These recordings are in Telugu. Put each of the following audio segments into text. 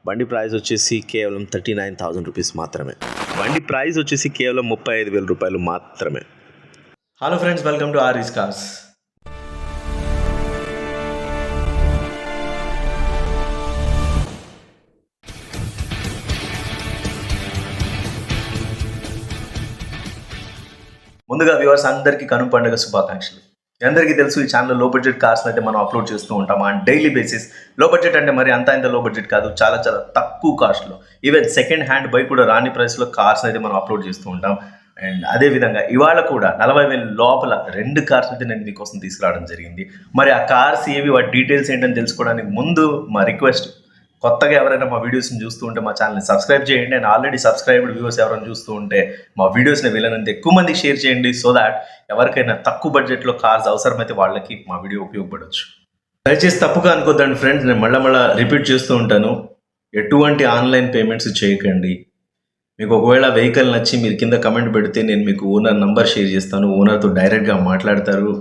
బండి ప్రైస్ వచ్చేసి కేవలం 39,000 రూపీస్ మాత్రమే. బండి ప్రైస్ వచ్చేసి కేవలం 35,000 రూపాయలు మాత్రమే. Hello friends, welcome to RS cars. ముందుగా వ్యూవర్స్ అందరికీ కనుమ పండుగ శుభాకాంక్షలు. అందరికీ తెలుసు, ఈ ఛానల్లో లో బడ్జెట్ కార్స్ అయితే మనం అప్లోడ్ చేస్తూ ఉంటాం ఆన్ డైలీ బేసిస్. లో బడ్జెట్ అంటే మరి అంత లో బడ్జెట్ కాదు, చాలా చాలా తక్కువ కాస్ట్లో, ఈవెన్ సెకండ్ హ్యాండ్ బైక్ కూడా రాని ప్రైస్లో కార్స్ అయితే మనం అప్లోడ్ చేస్తూ ఉంటాం. అండ్ అదేవిధంగా ఇవాళ కూడా 40,000 లోపల 2 కార్స్ అయితే నేను మీకోసం తీసుకురావడం జరిగింది. మరి ఆ కార్స్ ఏవి, వాటి డీటెయిల్స్ ఏంటని తెలుసుకోవడానికి ముందు మా రిక్వెస్ట్, కొత్తగా ఎవరైనా మా వీడియోస్ని చూస్తూ ఉంటే మా ఛానల్ని సబ్స్క్రైబ్ చేయండి. అండ్ ఆల్రెడీ సబ్స్క్రైబ్డ్ వ్యూవర్స్ ఎవరైనా చూస్తూ ఉంటే మా వీడియోస్ని వీలైనంత ఎక్కువ మందికి షేర్ చేయండి, సో దాట్ ఎవరికైనా తక్కువ బడ్జెట్లో కార్స్ అవసరమైతే వాళ్ళకి మా వీడియో ఉపయోగపడవచ్చు. దయచేసి తప్పుగా అనుకోద్దండి ఫ్రెండ్స్, నేను మళ్ళీ రిపీట్ చేస్తూ ఉంటాను, ఎటువంటి ఆన్లైన్ పేమెంట్స్ చేయకండి. మీకు ఒకవేళ వెహికల్ నచ్చి మీరు కింద కమెంట్ పెడితే నేను మీకు ఓనర్ నంబర్ షేర్ చేస్తాను, ఓనర్తో డైరెక్ట్గా మాట్లాడతారు.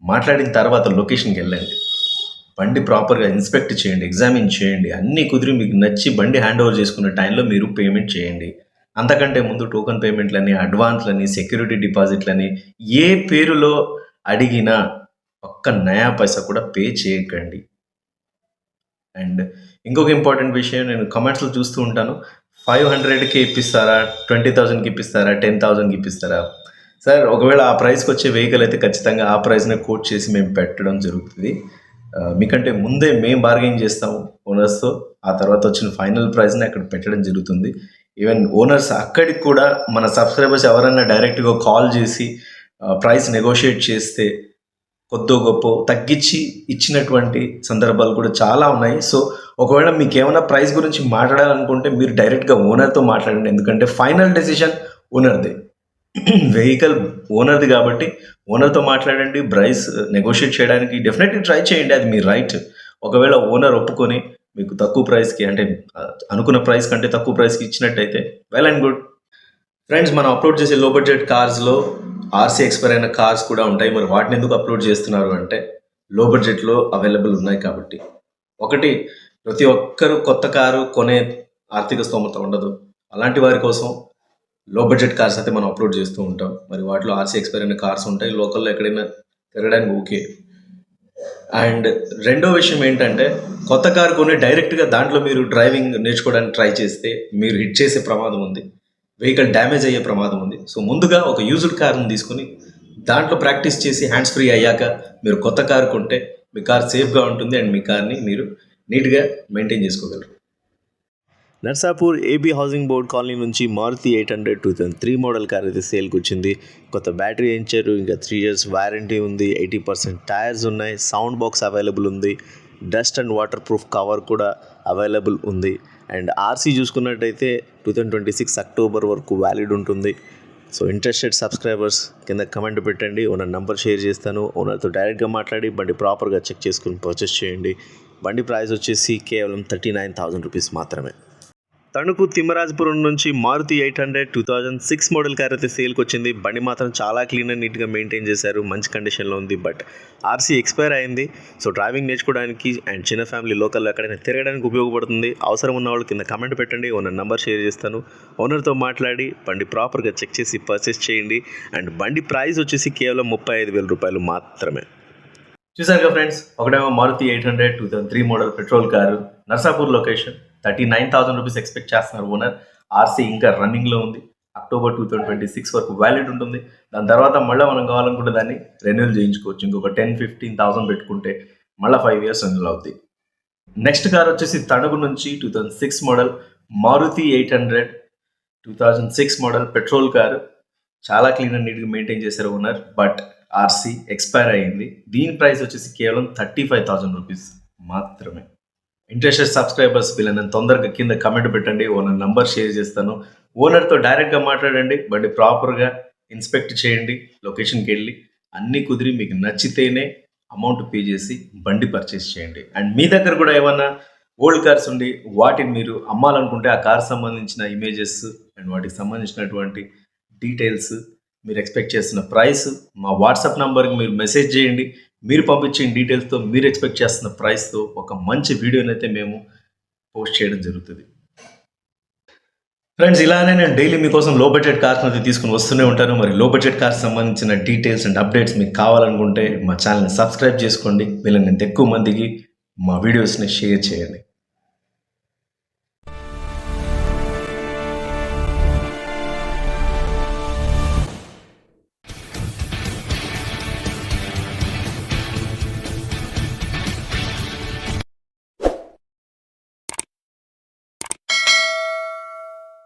మాట్లాడిన తర్వాత లొకేషన్కి వెళ్ళండి, బండి ప్రాపర్గా ఇన్స్పెక్ట్ చేయండి, ఎగ్జామిన్ చేయండి, అన్నీ కుదిరి మీకు నచ్చి బండి హ్యాండ్ ఓవర్ చేసుకునే టైంలో మీరు పేమెంట్ చేయండి. అంతకంటే ముందు టోకన్ పేమెంట్లని, అడ్వాన్స్లని, సెక్యూరిటీ డిపాజిట్లని ఏ పేరులో అడిగినా ఒక్క నయా పైసా కూడా పే చేయకండి. అండ్ ఇంకొక ఇంపార్టెంట్ విషయం, నేను కమెంట్స్లో చూస్తూ ఉంటాను, 500కి ఇప్పిస్తారా, 20,000కి ఇప్పిస్తారా, 10,000కి ఇప్పిస్తారా. సార్, ఒకవేళ ఆ ప్రైస్కి వచ్చే వెహికల్ అయితే ఖచ్చితంగా ఆ ప్రైస్ని కోట్ చేసి మేము పెట్టడం జరుగుతుంది. మీకంటే ముందే మేము బార్గెయిన్ చేస్తాము ఓనర్స్తో, ఆ తర్వాత వచ్చిన ఫైనల్ ప్రైస్ని అక్కడ పెట్టడం జరుగుతుంది. ఈవెన్ ఓనర్స్ అక్కడికి కూడా మన సబ్స్క్రైబర్స్ ఎవరైనా డైరెక్ట్గా కాల్ చేసి ప్రైస్ నెగోషియేట్ చేస్తే కొద్దో గొప్ప తగ్గించి ఇచ్చినటువంటి సందర్భాలు కూడా చాలా ఉన్నాయి. సో ఒకవేళ మీకు ఏమైనా ప్రైస్ గురించి మాట్లాడాలనుకుంటే మీరు డైరెక్ట్గా ఓనర్తో మాట్లాడండి, ఎందుకంటే ఫైనల్ డెసిషన్ ఓనర్దే. వెహికల్ ఓనర్ది కాబట్టి ఓనర్తో మాట్లాడండి. ప్రైస్ నెగోషియేట్ చేయడానికి డెఫినెట్లీ ట్రై చేయండి, అది మీ రైట్. ఒకవేళ ఓనర్ ఒప్పుకొని మీకు తక్కువ ప్రైస్కి, అంటే అనుకున్న ప్రైస్ కంటే తక్కువ ప్రైస్కి ఇచ్చినట్టయితే వెల్ అండ్ గుడ్. ఫ్రెండ్స్, మనం అప్లోడ్ చేసే లో బడ్జెట్ కార్స్లో ఆర్సీ ఎక్స్పైర్ అయిన కార్స్ కూడా ఉంటాయి. మరి వాటిని ఎందుకు అప్లోడ్ చేస్తున్నారు అంటే లో బడ్జెట్లో అవైలబుల్ ఉన్నాయి కాబట్టి. ఒకటి, ప్రతి ఒక్కరు కొత్త కారు కొనే ఆర్థిక స్తోమత ఉండదు, అలాంటి వారి కోసం లో బడ్జెట్ కార్స్ అయితే మనం అప్లోడ్ చేస్తూ ఉంటాం. మరి వాటిలో ఆర్సీ ఎక్స్పైర్ అయిన కార్స్ ఉంటాయి, లోకల్లో ఎక్కడైనా తిరగడానికి ఓకే. అండ్ రెండో విషయం ఏంటంటే, కొత్త కారు కొని డైరెక్ట్గా దాంట్లో మీరు డ్రైవింగ్ నేర్చుకోవడానికి ట్రై చేస్తే మీరు హిట్ చేసే ప్రమాదం ఉంది, వెహికల్ డ్యామేజ్ అయ్యే ప్రమాదం ఉంది. సో ముందుగా ఒక యూజ్డ్ కార్ని తీసుకుని దాంట్లో ప్రాక్టీస్ చేసి హ్యాండ్స్ ఫ్రీ అయ్యాక మీరు కొత్త కారు కొంటే మీ కార్ సేఫ్గా ఉంటుంది అండ్ మీ కార్ని మీరు నీట్గా మెయింటైన్ చేసుకోగలరు. Narsapur AB housing board colony నుంచి మారుతి 800 2003 మోడల్ కార్ అయితే సేల్కి వచ్చింది. కొత్త బ్యాటరీ వేయించారు, ఇంకా 3 years వారంటీ ఉంది, 80% టైర్స్ ఉన్నాయి, సౌండ్ బాక్స్ అవైలబుల్ ఉంది, dust and water proof cover కూడా అవైలబుల్ ఉంది. అండ్ ఆర్సీ చూసుకున్నట్టయితే 2026 అక్టోబర్ వరకు వ్యాలిడ్ ఉంటుంది. సో ఇంట్రెస్టెడ్ సబ్స్క్రైబర్స్ కింద కమెంట్ పెట్టండి, ఓనర్ నంబర్ షేర్ చేస్తాను. ఓనర్తో డైరెక్ట్గా మాట్లాడి బండి ప్రాపర్గా చెక్ చేసుకుని పర్చేస్ చేయండి. బండి ప్రైస్ వచ్చేసి కేవలం 39,000 రూపీస్ మాత్రమే. తణుకు తిమ్మరాజపురం నుంచి మారుతి 800 2006 మోడల్ కార్ అయితే సేల్కి వచ్చింది. బండి మాత్రం చాలా క్లీన్ అండ్ నీట్గా మెయింటైన్ చేశారు, మంచి కండిషన్లో ఉంది. బట్ ఆర్సీ ఎక్స్పైర్ అయింది. సో డ్రైవింగ్ నేర్చుకోవడానికి అండ్ చిన్న ఫ్యామిలీ లోకల్లో ఎక్కడైనా తిరగడానికి ఉపయోగపడుతుంది. అవసరం ఉన్న వాళ్ళు కింద కమెంట్ పెట్టండి, ఓనర్ నంబర్ షేర్ చేస్తాను. ఓనర్తో మాట్లాడి బండి ప్రాపర్గా చెక్ చేసి పర్చేస్ చేయండి. అండ్ బండి ప్రైస్ వచ్చేసి కేవలం 35,000 రూపాయలు మాత్రమే. చూసారుగా ఫ్రెండ్స్, ఒకటేమో Maruti 800 2003 model petrol car, Narsapur location, 39,000 rupees expect చేస్తున్నారు ఓనర్. ఆర్సీ ఇంకా రన్నింగ్లో ఉంది, అక్టోబర్ 2026 వరకు వ్యాలిడ్ ఉంటుంది. దాని తర్వాత మళ్ళీ మనం కావాలనుకుంటే దాన్ని రెన్యూల్ చేయించుకోవచ్చు. ఇంకొక 10-15,000 పెట్టుకుంటే మళ్ళీ 5 years రెన్యూల్ అవుతాయి. నెక్స్ట్ కార్ వచ్చేసి తణుకు నుంచి 2006 model Maruti 800 2006 model petrol car, చాలా క్లీన్ అండ్ నీట్గా మెయింటైన్ చేశారు ఓనర్. బట్ ఆర్సీ ఎక్స్పైర్ అయ్యింది. దీని ప్రైస్ వచ్చేసి కేవలం 35,000 రూపీస్ మాత్రమే. ఇంట్రెస్టెడ్ సబ్స్క్రైబర్స్ వీళ్ళని తొందరగా కింద కమెంట్ పెట్టండి, ఓనర్ నంబర్ షేర్ చేస్తాను. ఓనర్తో డైరెక్ట్గా మాట్లాడండి, బండి ప్రాపర్గా ఇన్స్పెక్ట్ చేయండి, లొకేషన్కి వెళ్ళి అన్నీ కుదిరి మీకు నచ్చితేనే అమౌంట్ పే చేసి బండి పర్చేస్ చేయండి. అండ్ మీ దగ్గర కూడా ఏమన్నా ఓల్డ్ కార్స్ ఉండి వాటిని మీరు అమ్మాలనుకుంటే ఆ కార్ సంబంధించిన ఇమేజెస్ అండ్ వాటికి సంబంధించినటువంటి డీటెయిల్స్, మీరు ఎక్స్పెక్ట్ చేస్తున్న ప్రైస్ మా వాట్సాప్ నంబర్కి మీరు మెసేజ్ చేయండి. మీరు పంపించిన డీటెయిల్స్తో మీరు ఎక్స్పెక్ట్ చేస్తున్న ప్రైస్తో ఒక మంచి వీడియోని అయితే మేము పోస్ట్ చేయడం జరుగుతుంది. ఫ్రెండ్స్, ఇలానే నేను డైలీ మీకోసం లో బడ్జెట్ కార్స్ అయితే తీసుకుని వస్తూనే ఉంటాను. మరి లో బడ్జెట్ కార్స్ సంబంధించిన డీటెయిల్స్ అండ్ అప్డేట్స్ మీకు కావాలనుకుంటే మా ఛానల్ని సబ్స్క్రైబ్ చేసుకోండి. వీళ్ళని ఎక్కువ మందికి మా వీడియోస్ని షేర్ చేయండి.